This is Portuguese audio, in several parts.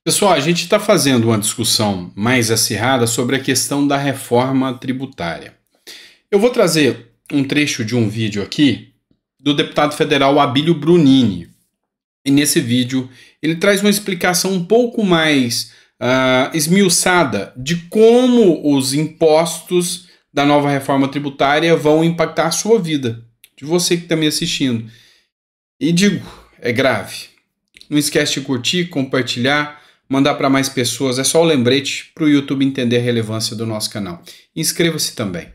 Pessoal, a gente está fazendo uma discussão mais acirrada sobre a questão da reforma tributária. Eu vou trazer um trecho de um vídeo aqui do deputado federal Abílio Brunini. E nesse vídeo ele traz uma explicação um pouco mais esmiuçada de como os impostos da nova reforma tributária vão impactar a sua vida, de você que está me assistindo. E digo, é grave. Não esquece de curtir, compartilhar, mandar para mais pessoas. É só o lembrete para o YouTube entender a relevância do nosso canal. Inscreva-se também.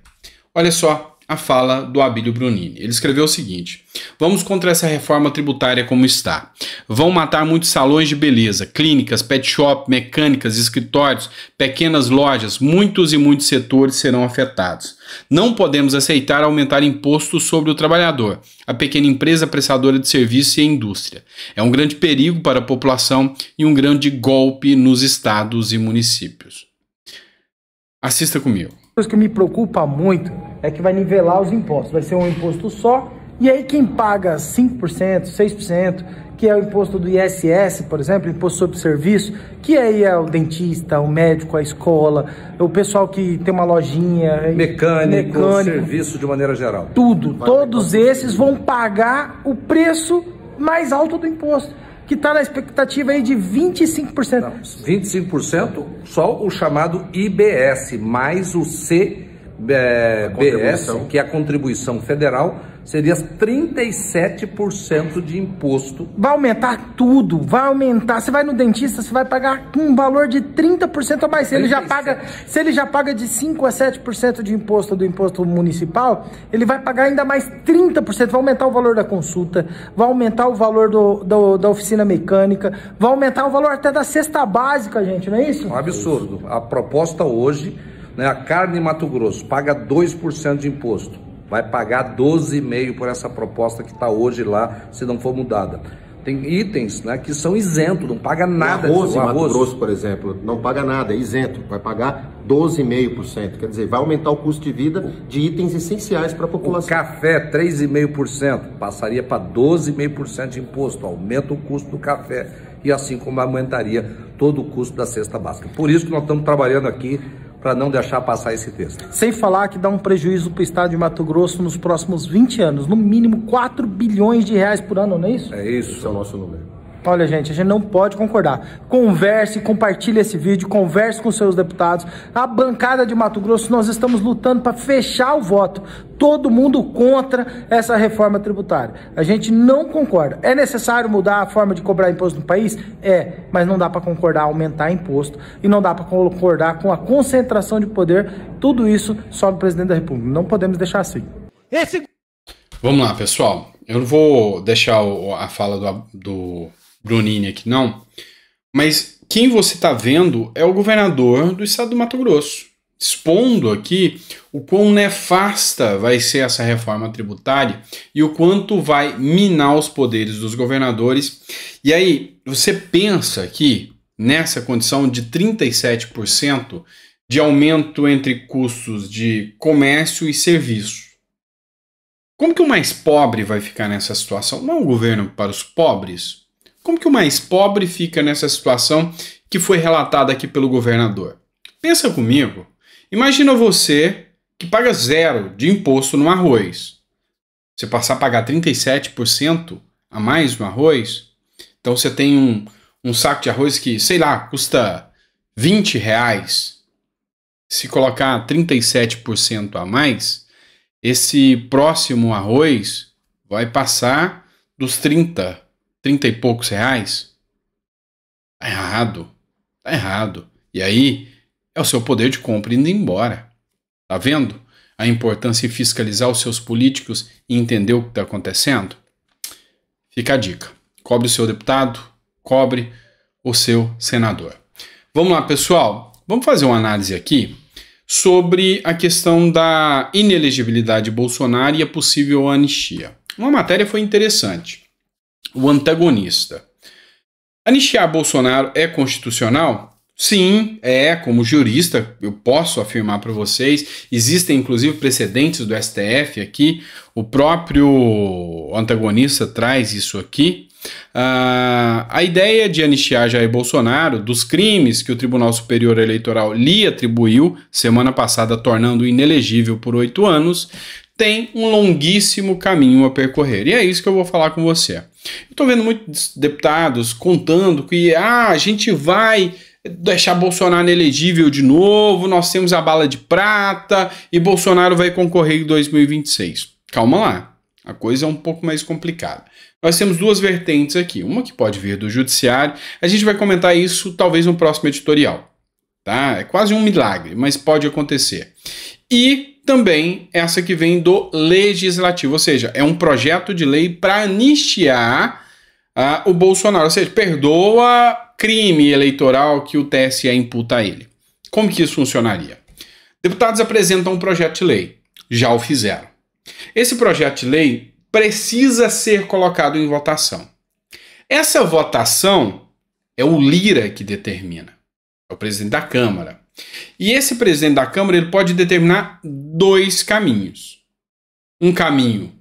Olha só a fala do Abílio Brunini. Ele escreveu o seguinte: vamos contra essa reforma tributária como está. Vão matar muitos salões de beleza, clínicas, pet shop, mecânicas, escritórios, pequenas lojas, muitos e muitos setores serão afetados. Não podemos aceitar aumentar impostos sobre o trabalhador, a pequena empresa prestadora de serviço e a indústria. É um grande perigo para a população e um grande golpe nos estados e municípios. Assista comigo. O que me preocupa muito é que vai nivelar os impostos. Vai ser um imposto só, e aí quem paga 5%, 6%, que é o imposto do ISS, por exemplo, imposto sobre serviço, que aí é o dentista, o médico, a escola, o pessoal que tem uma lojinha, mecânico, serviço de maneira geral. Tudo, todos esses vão pagar o preço mais alto do imposto, que está na expectativa aí de 25%. Não, 25% só o chamado IBS, mais o CBS, que é a contribuição federal, seria 37% de imposto. Vai aumentar tudo, vai aumentar. Você vai no dentista, você vai pagar um valor de 30% a mais. Se ele já paga de 5% a 7% de imposto do imposto municipal, ele vai pagar ainda mais 30%. Vai aumentar o valor da consulta, vai aumentar o valor da oficina mecânica, vai aumentar o valor até da cesta básica, gente, não é isso? Um absurdo. A proposta hoje, né, a carne em Mato Grosso paga 2% de imposto. Vai pagar 12,5% por essa proposta que está hoje lá, se não for mudada. Tem itens, né, que são isentos, não paga nada. O arroz em Mato Grosso, por exemplo, não paga nada, é isento, vai pagar 12,5%. Quer dizer, vai aumentar o custo de vida de itens essenciais para a população. O café, 3,5%, passaria para 12,5% de imposto, aumenta o custo do café. E assim como aumentaria todo o custo da cesta básica. Por isso que nós estamos trabalhando aqui, para não deixar passar esse texto. Sem falar que dá um prejuízo para o estado de Mato Grosso nos próximos 20 anos, no mínimo 4 bilhões de reais por ano, não é isso? É isso. Esse é o nosso número. Olha, gente, a gente não pode concordar. Converse, compartilhe esse vídeo, converse com seus deputados. A bancada de Mato Grosso, nós estamos lutando para fechar o voto. Todo mundo contra essa reforma tributária. A gente não concorda. É necessário mudar a forma de cobrar imposto no país? É, mas não dá para concordar aumentar imposto e não dá para concordar com a concentração de poder. Tudo isso só no presidente da República. Não podemos deixar assim. Vamos lá, pessoal. Eu não vou deixar a fala do Brunini aqui, não. Mas quem você está vendo é o governador do estado do Mato Grosso, expondo aqui o quão nefasta vai ser essa reforma tributária e o quanto vai minar os poderes dos governadores. E aí, você pensa que nessa condição de 37% de aumento entre custos de comércio e serviço, como que o mais pobre vai ficar nessa situação? Não é um governo para os pobres? Como que o mais pobre fica nessa situação que foi relatada aqui pelo governador? Pensa comigo. Imagina você que paga 0 de imposto no arroz. Você passar a pagar 37% a mais no arroz, então você tem um saco de arroz que, sei lá, custa R$20. Se colocar 37% a mais, esse próximo arroz vai passar dos 30 e poucos reais. Tá errado. Tá errado. E aí é o seu poder de compra indo embora. Tá vendo a importância de fiscalizar os seus políticos e entender o que está acontecendo? Fica a dica. Cobre o seu deputado, cobre o seu senador. Vamos lá, pessoal. Vamos fazer uma análise aqui sobre a questão da inelegibilidade de Bolsonaro e a possível anistia. Uma matéria foi interessante. O antagonista. Anistiar Bolsonaro é constitucional? Sim, como jurista, eu posso afirmar para vocês, existem inclusive precedentes do STF aqui, o próprio antagonista traz isso aqui, A ideia de anistiar Jair Bolsonaro dos crimes que o Tribunal Superior Eleitoral lhe atribuiu semana passada, tornando-o inelegível por 8 anos, tem um longuíssimo caminho a percorrer. E é isso que eu vou falar com você. Eu estou vendo muitos deputados contando que a gente vai deixar Bolsonaro inelegível de novo, nós temos a bala de prata e Bolsonaro vai concorrer em 2026. Calma lá, a coisa é um pouco mais complicada. Nós temos duas vertentes aqui, uma que pode vir do judiciário, a gente vai comentar isso talvez no próximo editorial, tá? É quase um milagre, mas pode acontecer. E também essa que vem do legislativo, ou seja, é um projeto de lei para anistiar o Bolsonaro, ou seja, perdoa crime eleitoral que o TSE imputa a ele. Como que isso funcionaria? Deputados apresentam um projeto de lei, já o fizeram. Esse projeto de lei precisa ser colocado em votação. Essa votação é o Lira que determina, é o presidente da Câmara. E esse presidente da Câmara ele pode determinar dois caminhos. Um caminho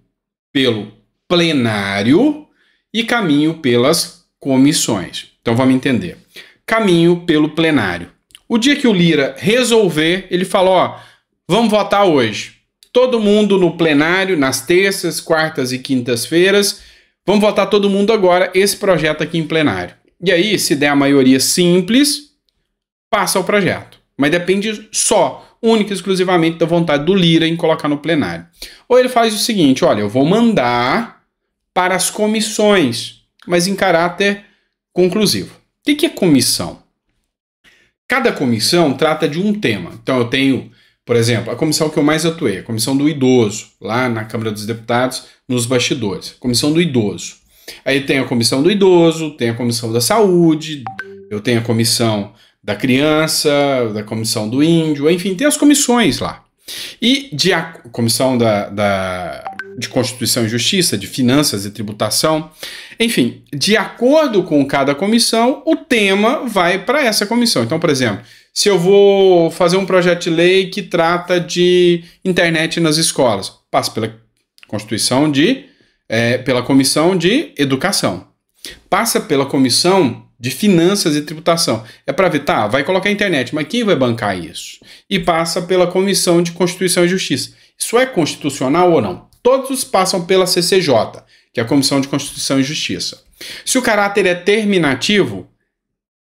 pelo plenário e caminho pelas comissões. Então vamos entender. Caminho pelo plenário. O dia que o Lira resolver, ele fala, ó, vamos votar hoje. Todo mundo no plenário, nas terças, quartas e quintas-feiras, vamos votar todo mundo agora esse projeto aqui em plenário. E aí, se der a maioria simples, passa o projeto. Mas depende só, única e exclusivamente da vontade do Lira em colocar no plenário. Ou ele faz o seguinte, olha, eu vou mandar para as comissões, mas em caráter conclusivo. O que é comissão? Cada comissão trata de um tema. Então eu tenho, por exemplo, a comissão que eu mais atuei, a comissão do idoso, lá na Câmara dos Deputados, nos bastidores. Comissão do idoso. Aí tem a comissão do idoso, tem a comissão da saúde, eu tenho a comissão da criança, da comissão do índio, enfim, tem as comissões lá. E a comissão de Constituição e Justiça, de Finanças e Tributação, enfim, de acordo com cada comissão, o tema vai para essa comissão. Então, por exemplo, se eu vou fazer um projeto de lei que trata de internet nas escolas, passa pela Constituição pela Comissão de Educação, passa pela Comissão de Finanças e Tributação. É para ver, tá, vai colocar a internet, mas quem vai bancar isso? E passa pela Comissão de Constituição e Justiça. Isso é constitucional ou não? Todos passam pela CCJ, que é a Comissão de Constituição e Justiça. Se o caráter é terminativo,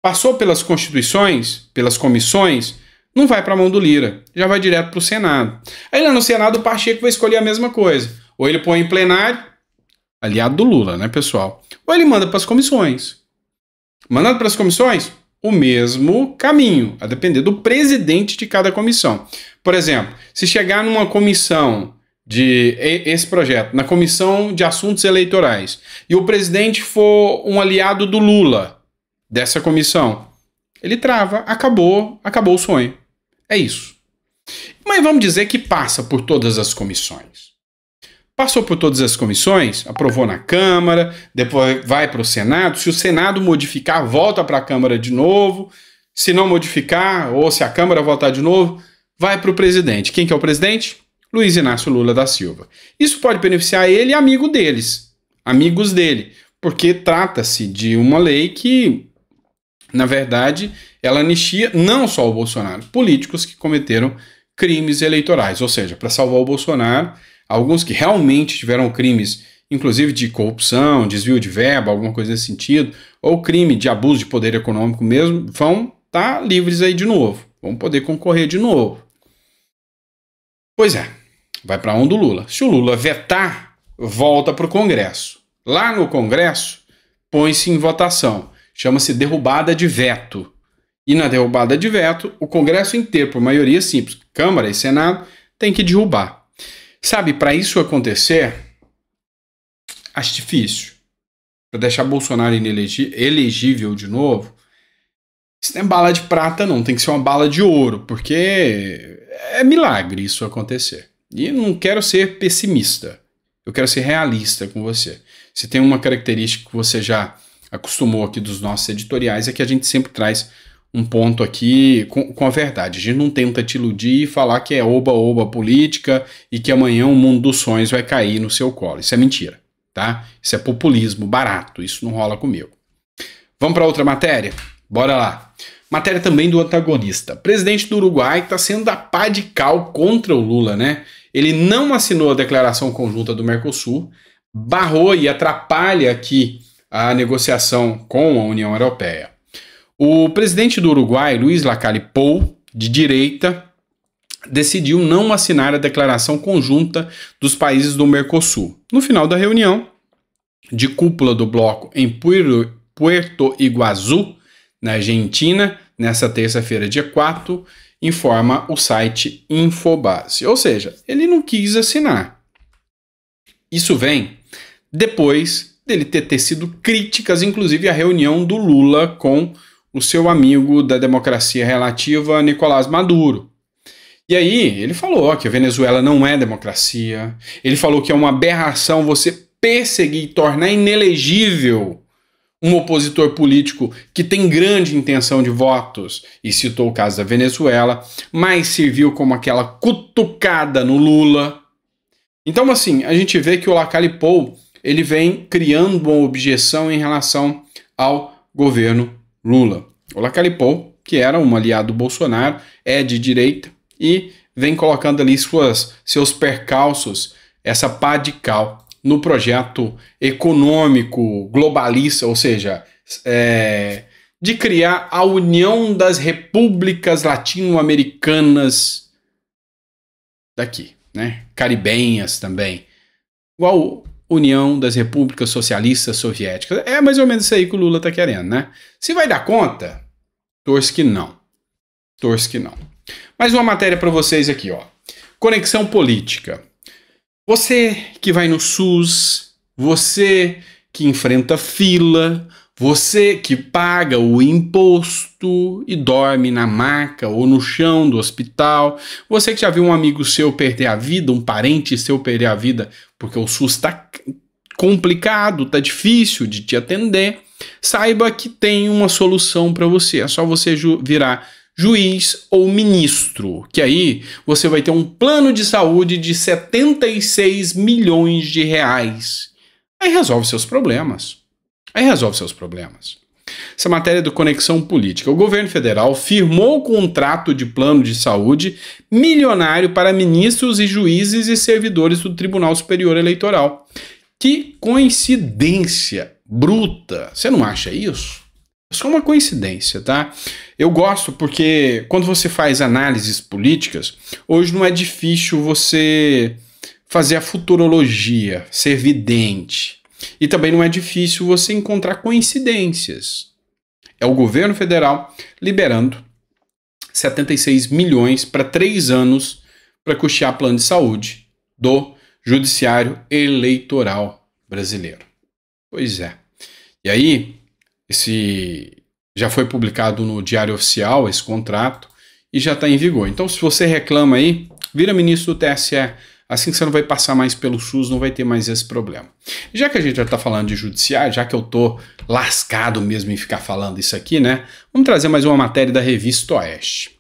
passou pelas constituições, pelas comissões, não vai para a mão do Lira, já vai direto para o Senado. Aí lá no Senado o Pacheco vai escolher a mesma coisa. Ou ele põe em plenário, aliado do Lula, né, pessoal? Ou ele manda para as comissões. Mandado para as comissões, o mesmo caminho, a depender do presidente de cada comissão. Por exemplo, se chegar numa comissão de esse projeto, na comissão de assuntos eleitorais, e o presidente for um aliado do Lula, dessa comissão, ele trava, acabou o sonho. É isso. Mas vamos dizer que passa por todas as comissões. Passou por todas as comissões, aprovou na Câmara, depois vai para o Senado. Se o Senado modificar, volta para a Câmara de novo. Se não modificar, ou se a Câmara voltar de novo, vai para o presidente. Quem que é o presidente? Luiz Inácio Lula da Silva. Isso pode beneficiar ele e amigos dele, porque trata-se de uma lei que, na verdade, ela anistia não só o Bolsonaro, políticos que cometeram crimes eleitorais. Ou seja, para salvar o Bolsonaro, alguns que realmente tiveram crimes, inclusive de corrupção, desvio de verba, alguma coisa nesse sentido, ou crime de abuso de poder econômico mesmo, vão estar livres aí de novo, vão poder concorrer de novo. Pois é, vai para a mão do Lula. Se o Lula vetar, volta para o Congresso. Lá no Congresso, põe-se em votação. Chama-se derrubada de veto. E na derrubada de veto, o Congresso inteiro, por maioria simples, Câmara e Senado, tem que derrubar. Sabe, para isso acontecer, acho difícil. Para deixar Bolsonaro elegível de novo, isso não é bala de prata não, tem que ser uma bala de ouro, porque é milagre isso acontecer. E não quero ser pessimista, eu quero ser realista com você. Se tem uma característica que você já acostumou aqui dos nossos editoriais, é que a gente sempre traz um ponto aqui com a verdade. A gente não tenta te iludir e falar que é oba-oba política e que amanhã o mundo dos sonhos vai cair no seu colo. Isso é mentira. tá? Isso é populismo barato, isso não rola comigo. Vamos para outra matéria? Bora lá. Matéria também do antagonista. Presidente do Uruguai está sendo a pá de cal contra o Lula, né? Ele não assinou a declaração conjunta do Mercosul, barrou e atrapalha aqui a negociação com a União Europeia. O presidente do Uruguai, Luiz Lacalle Pou, de direita, decidiu não assinar a declaração conjunta dos países do Mercosul. No final da reunião de cúpula do bloco em Puerto Iguaçu, na Argentina, nessa terça-feira, dia 4, informa o site Infobase. Ou seja, ele não quis assinar. Isso vem depois dele ter tecido críticas, inclusive à reunião do Lula com o seu amigo da democracia relativa, Nicolás Maduro. E aí, ele falou que a Venezuela não é democracia, ele falou que é uma aberração você perseguir e tornar inelegível um opositor político que tem grande intenção de votos, e citou o caso da Venezuela, mas serviu como aquela cutucada no Lula. Então, assim, a gente vê que o Lacalle Pou, ele vem criando uma objeção em relação ao governo Lula. O Lacalle Pou, que era um aliado do Bolsonaro, é de direita e vem colocando ali seus percalços, essa pá de cal, no projeto econômico globalista, ou seja, de criar a União das Repúblicas Latino-Americanas daqui, né? Caribenhas também. Igual União das Repúblicas Socialistas Soviéticas. É mais ou menos isso aí que o Lula tá querendo, né? Se vai dar conta, torce que não. Torce que não. Mais uma matéria para vocês aqui, ó. Conexão política. Você que vai no SUS, você que enfrenta fila, você que paga o imposto e dorme na maca ou no chão do hospital, você que já viu um amigo seu perder a vida, um parente seu perder a vida, porque o SUS está complicado, está difícil de te atender, saiba que tem uma solução para você. É só você virar juiz ou ministro, que aí você vai ter um plano de saúde de 76 milhões de reais. Aí resolve seus problemas. Essa matéria do Conexão Política. O governo federal firmou o contrato de plano de saúde milionário para ministros e juízes e servidores do Tribunal Superior Eleitoral. Que coincidência bruta. Você não acha isso? É só uma coincidência, tá? Eu gosto porque quando você faz análises políticas, hoje não é difícil você fazer a futurologia, ser vidente. E também não é difícil você encontrar coincidências. É o governo federal liberando 76 milhões para 3 anos para custear plano de saúde do Judiciário Eleitoral brasileiro. Pois é. E aí, já foi publicado no Diário Oficial esse contrato e já está em vigor. Então, se você reclama aí, vira ministro do TSE. Assim que você não vai passar mais pelo SUS, não vai ter mais esse problema. Já que a gente já está falando de judiciário, já que eu tô lascado mesmo em ficar falando isso aqui, né? Vamos trazer mais uma matéria da Revista Oeste.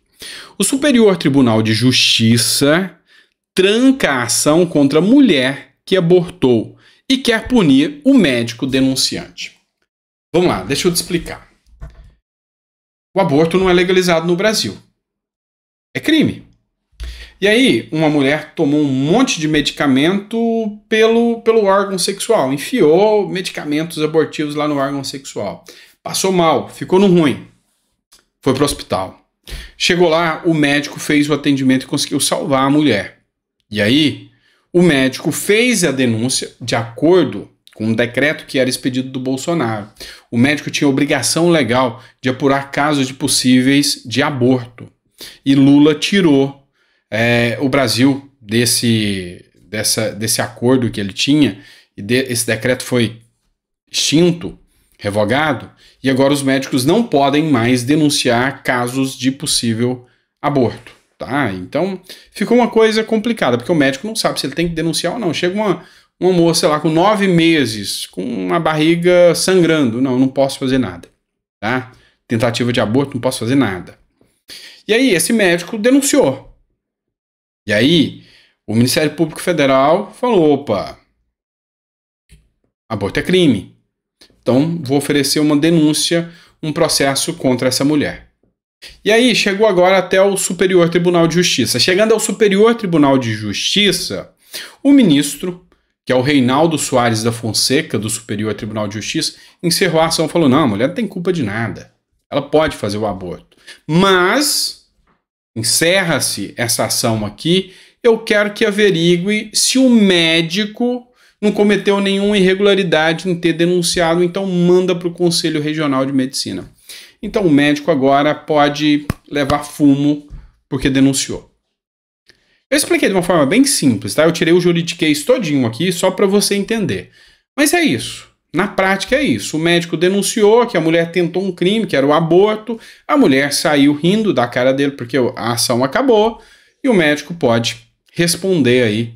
O Superior Tribunal de Justiça tranca a ação contra a mulher que abortou e quer punir o médico denunciante. Vamos lá, deixa eu te explicar. O aborto não é legalizado no Brasil. É crime. E aí, uma mulher tomou um monte de medicamento pelo órgão sexual, enfiou medicamentos abortivos lá no órgão sexual. Passou mal, ficou no ruim, foi para o hospital. Chegou lá, o médico fez o atendimento e conseguiu salvar a mulher. E aí, o médico fez a denúncia de acordo com um decreto que era expedido do Bolsonaro. O médico tinha obrigação legal de apurar casos de possíveis de aborto. E Lula tirou o Brasil desse acordo que ele tinha, e esse decreto foi extinto, revogado, e agora os médicos não podem mais denunciar casos de possível aborto, tá? Então ficou uma coisa complicada, porque o médico não sabe se ele tem que denunciar ou não. Chega uma moça lá com 9 meses, com uma barriga sangrando, não posso fazer nada, tá? Tentativa de aborto, não posso fazer nada. E aí esse médico denunciou. E aí, o Ministério Público Federal falou, opa, Aborto é crime. Então, vou oferecer uma denúncia, um processo contra essa mulher. E aí, chegou agora até o Superior Tribunal de Justiça. Chegando ao Superior Tribunal de Justiça, o ministro, que é o Reinaldo Soares da Fonseca, do Superior Tribunal de Justiça, encerrou a ação e falou: não, a mulher não tem culpa de nada. Ela pode fazer o aborto. Mas, encerra-se essa ação aqui, eu quero que averigue se o médico não cometeu nenhuma irregularidade em ter denunciado, então manda para o Conselho Regional de Medicina. Então o médico agora pode levar fumo porque denunciou. Eu expliquei de uma forma bem simples, tá? Eu tirei o juridiquês todinho aqui só para você entender. Mas é isso. Na prática é isso. O médico denunciou que a mulher tentou um crime, que era o aborto. A mulher saiu rindo da cara dele porque a ação acabou. E o médico pode responder aí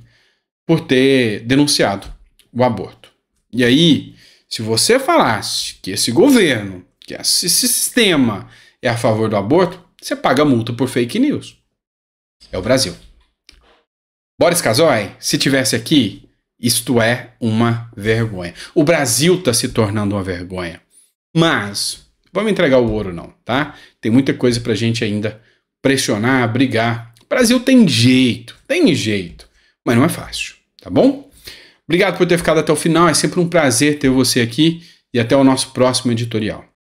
por ter denunciado o aborto. E aí, se você falasse que esse governo, que esse sistema é a favor do aborto, você paga multa por fake news. É o Brasil. Boris Casoy, se tivesse aqui, isto é uma vergonha. O Brasil está se tornando uma vergonha. Mas, vamos entregar o ouro não, tá? Tem muita coisa pra gente ainda pressionar, brigar. O Brasil tem jeito, mas não é fácil, tá bom? Obrigado por ter ficado até o final, é sempre um prazer ter você aqui e até o nosso próximo editorial.